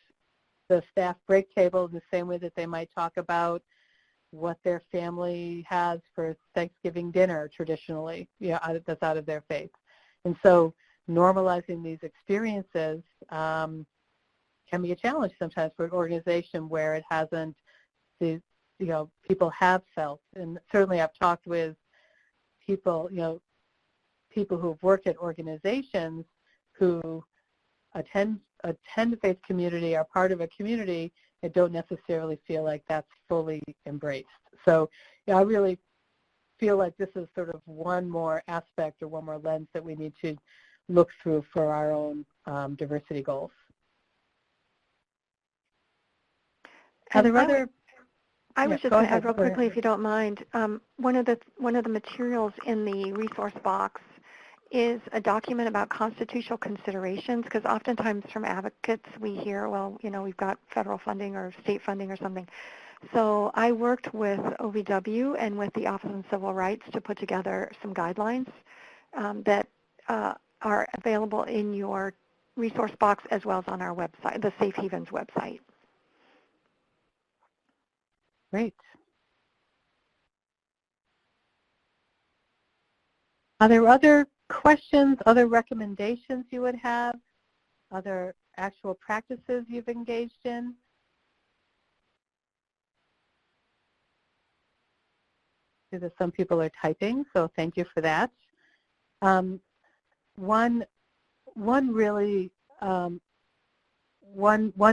the staff break table in the same way that they might talk about what their family has for Thanksgiving dinner traditionally, that's out of their faith? And so normalizing these experiences can be a challenge sometimes for an organization where it hasn't, people have felt. And certainly I've talked with people, people who've worked at organizations who attend a faith community, are part of a community, and don't necessarily feel like that's fully embraced. So I really feel like this is sort of one more aspect or one more lens that we need to look through for our own diversity goals. Are there other? I was just going to add real quickly, if you don't mind. One of the materials in the resource box is a document about constitutional considerations, because oftentimes from advocates we hear, well, we've got federal funding or state funding or something. So I worked with OVW and with the Office of Civil Rights to put together some guidelines that are available in your resource box as well as on our website, the Safe Havens website. Great. Are there other questions, other recommendations you would have, other actual practices you've engaged in? See that some people are typing, so thank you for that. One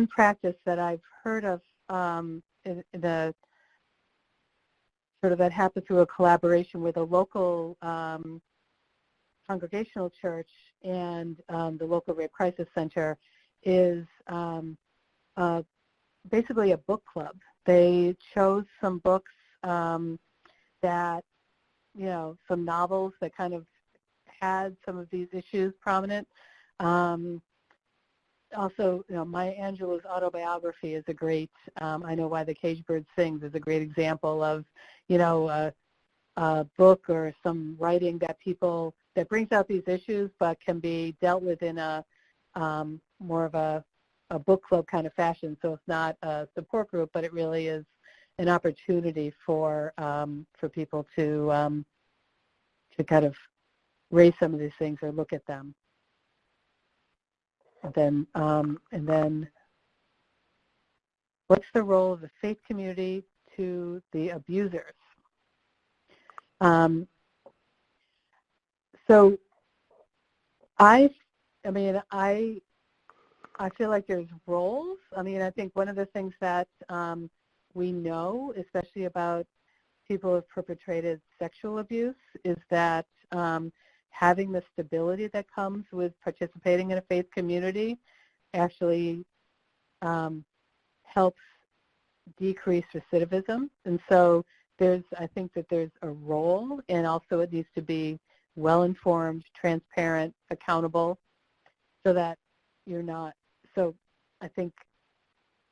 practice that I've heard of in the sort of that happened through a collaboration with a local congregational church and the local Rape Crisis Center is basically a book club. They chose some books that, some novels that kind of had some of these issues prominent. Also, Maya Angelou's autobiography is a great, I Know Why the Caged Bird Sings is a great example of, a book or some writing that brings out these issues but can be dealt with in a more of a book club kind of fashion. So it's not a support group, but it really is an opportunity for people to kind of raise some of these things or look at them. And then what's the role of the faith community to the abusers? So I feel like there's roles. I think one of the things that we know, especially about people who have perpetrated sexual abuse, is that having the stability that comes with participating in a faith community actually helps decrease recidivism. And so I think that there's a role, and also it needs to be well-informed, transparent, accountable, so that you're not. So I think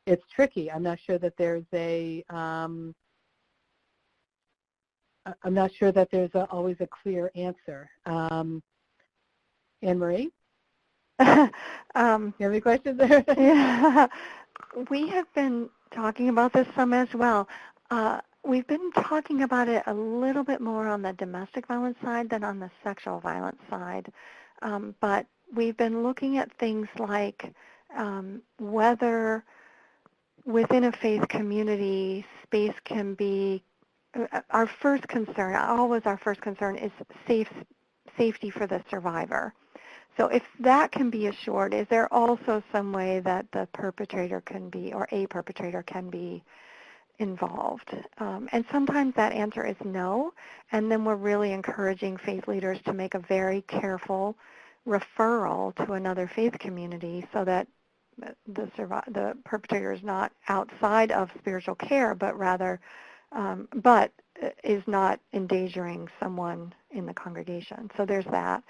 it's tricky. I'm not sure that there's always a clear answer. Anne-Marie? You have any questions there? Yeah. We have been talking about this some as well. We've been talking about it a little bit more on the domestic violence side than on the sexual violence side. But we've been looking at things like whether within a faith community space can be, our first concern is safety for the survivor. So if that can be assured, is there also some way that the perpetrator can be, or a perpetrator can be involved? And sometimes that answer is no, and then we're really encouraging faith leaders to make a very careful referral to another faith community so that the perpetrator is not outside of spiritual care, but rather, but is not endangering someone in the congregation. So there's that.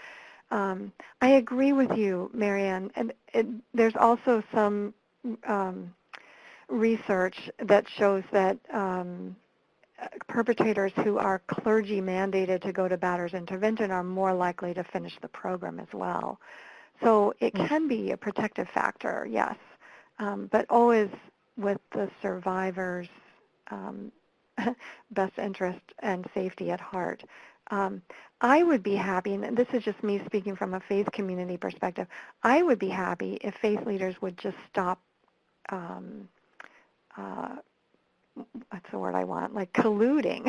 I agree with you, Marianne, and there's also some research that shows that perpetrators who are clergy mandated to go to batter's intervention are more likely to finish the program as well. So it can be a protective factor, yes, but always with the survivor's best interest and safety at heart. I would be happy, and this is just me speaking from a faith community perspective, I would be happy if faith leaders would just stop what's the word I want, like colluding.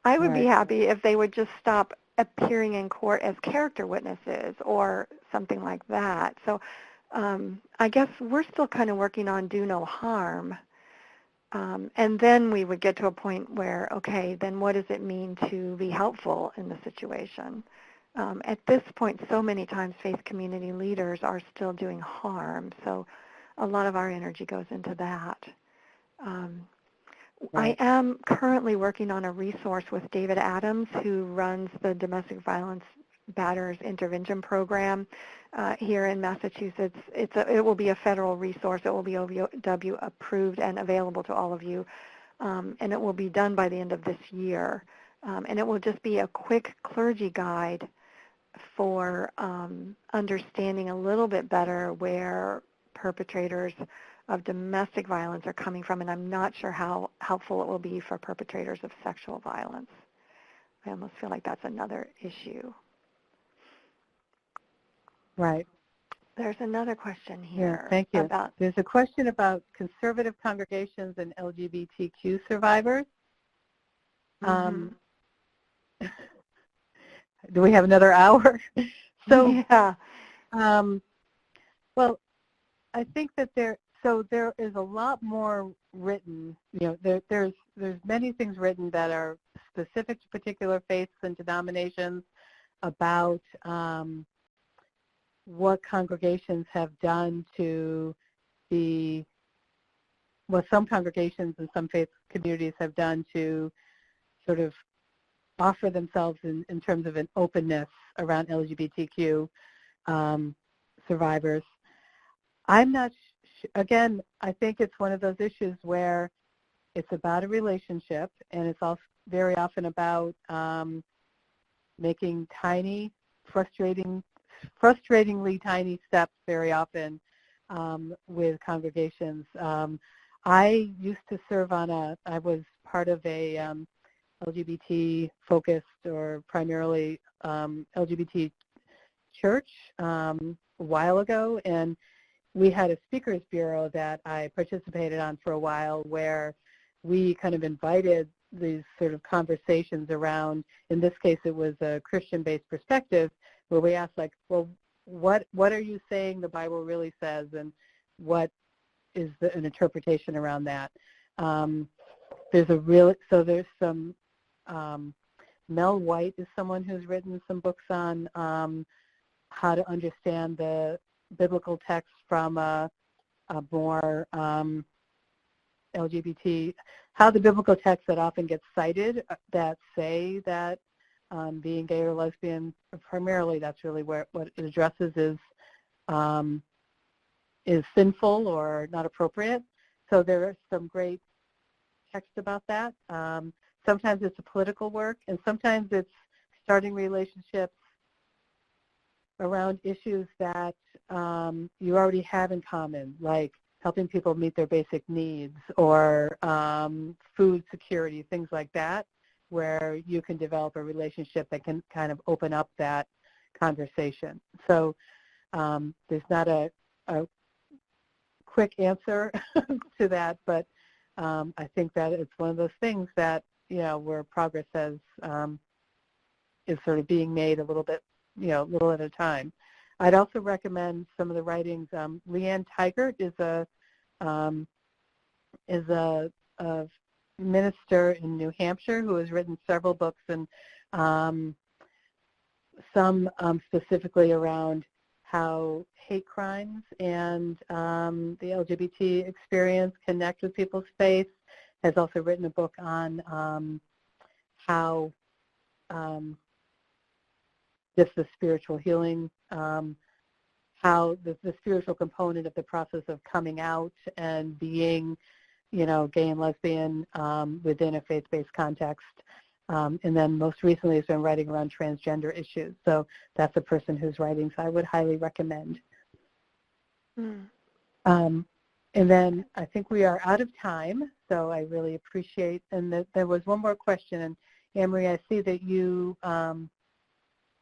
I would be Right. happy if they would just stop appearing in court as character witnesses or something like that. So I guess we're still kind of working on do no harm. And then we would get to a point where, okay, then what does it mean to be helpful in the situation? At this point, so many times faith community leaders are still doing harm, so a lot of our energy goes into that. Um, I Right. am currently working on a resource with David Adams, who runs the Domestic Violence Batters Intervention Program here in Massachusetts. It will be a federal resource. It will be OVW approved and available to all of you, and it will be done by the end of this year. And it will just be a quick clergy guide for understanding a little bit better where perpetrators of domestic violence are coming from, and I'm not sure how helpful it will be for perpetrators of sexual violence. I almost feel like that's another issue. Right. There's another question Yeah, here thank you. about... There's a question about conservative congregations and LGBTQ survivors. Mm-hmm. Do we have another hour? So, yeah. Well, I think that there is a lot more written. There's many things written that are specific to particular faiths and denominations about what congregations have done to be, what some congregations and some faith communities have done to sort of offer themselves in terms of an openness around LGBTQ survivors. I'm not, again, I think it's one of those issues where it's about a relationship, and it's also very often about making tiny, frustratingly tiny steps very often with congregations. I used to serve I was part of a LGBT-focused or primarily LGBT church a while ago, and we had a speakers bureau that I participated on for a while where we kind of invited these sort of conversations around, in this case it was a Christian-based perspective, where we asked, like, well, what are you saying the Bible really says, and what is an interpretation around that? There's some, Mel White is someone who's written some books on how to understand the biblical text from a more LGBT, how the biblical text that often gets cited that say that being gay or lesbian, primarily that's really what it addresses is sinful or not appropriate. So there is some great text about that. Sometimes it's a political work, and sometimes it's starting relationships around issues that you already have in common, like helping people meet their basic needs or food security, things like that, where you can develop a relationship that can kind of open up that conversation. So there's not a quick answer to that, but I think that it's one of those things that, where progress is sort of being made a little bit, a little at a time. I'd also recommend some of the writings. Leanne Tigert is a minister in New Hampshire who has written several books, and some specifically around how hate crimes and the LGBT experience connect with people's faith. Has also written a book on how just the spiritual healing, how the spiritual component of the process of coming out and being, gay and lesbian within a faith-based context. And then most recently has been writing around transgender issues. So that's a person whose writings I would highly recommend. And then I think we are out of time, so I really appreciate, and there was one more question, and Anne-Marie, I see that you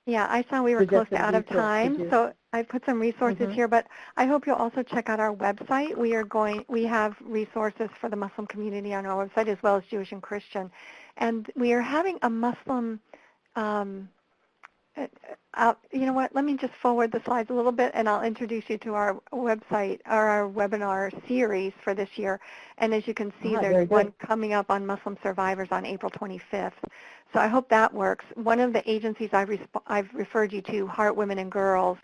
yeah, I saw we were close to out of time, so I put some resources here, but I hope you'll also check out our website. We have resources for the Muslim community on our website as well as Jewish and Christian. And we are having a Muslim, you know what, let me just forward the slides a little bit and I'll introduce you to our website or our webinar series for this year. And as you can see, there's one coming up on Muslim survivors on April 25th. So I hope that works. One of the agencies I've referred you to, Heart Women and Girls,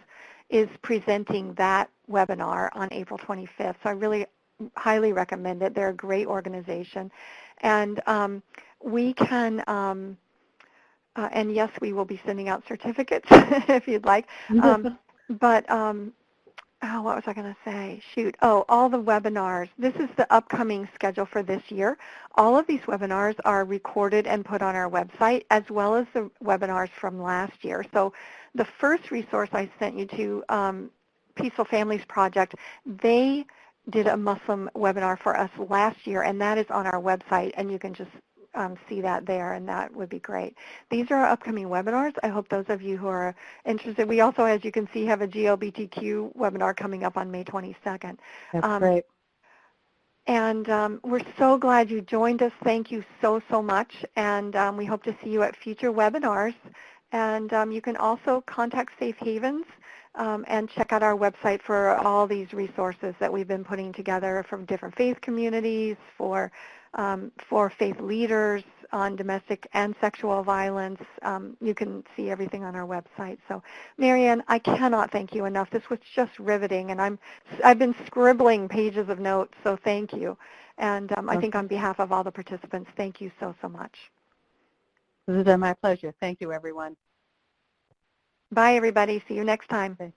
is presenting that webinar on April 25th. So I really highly recommend it. They're a great organization. And we can, and yes, we will be sending out certificates if you'd like. Oh, what was I going to say? Shoot. Oh, all the webinars. This is the upcoming schedule for this year. All of these webinars are recorded and put on our website, as well as the webinars from last year. So the first resource I sent you to, Peaceful Families Project, they did a Muslim webinar for us last year, and that is on our website, and you can just see that there, and that would be great. These are our upcoming webinars. I hope those of you who are interested. We also, as you can see, have a GLBTQ webinar coming up on May 22nd. That's great. And we're so glad you joined us. Thank you so, so much. And we hope to see you at future webinars. And you can also contact Safe Havens and check out our website for all these resources that we've been putting together from different faith communities, for faith leaders on domestic and sexual violence. You can see everything on our website. So, Marianne, I cannot thank you enough. This was just riveting, and I've been scribbling pages of notes, so thank you. And I think on behalf of all the participants, thank you so, so much. This has been my pleasure. Thank you, everyone. Bye, everybody. See you next time. Okay.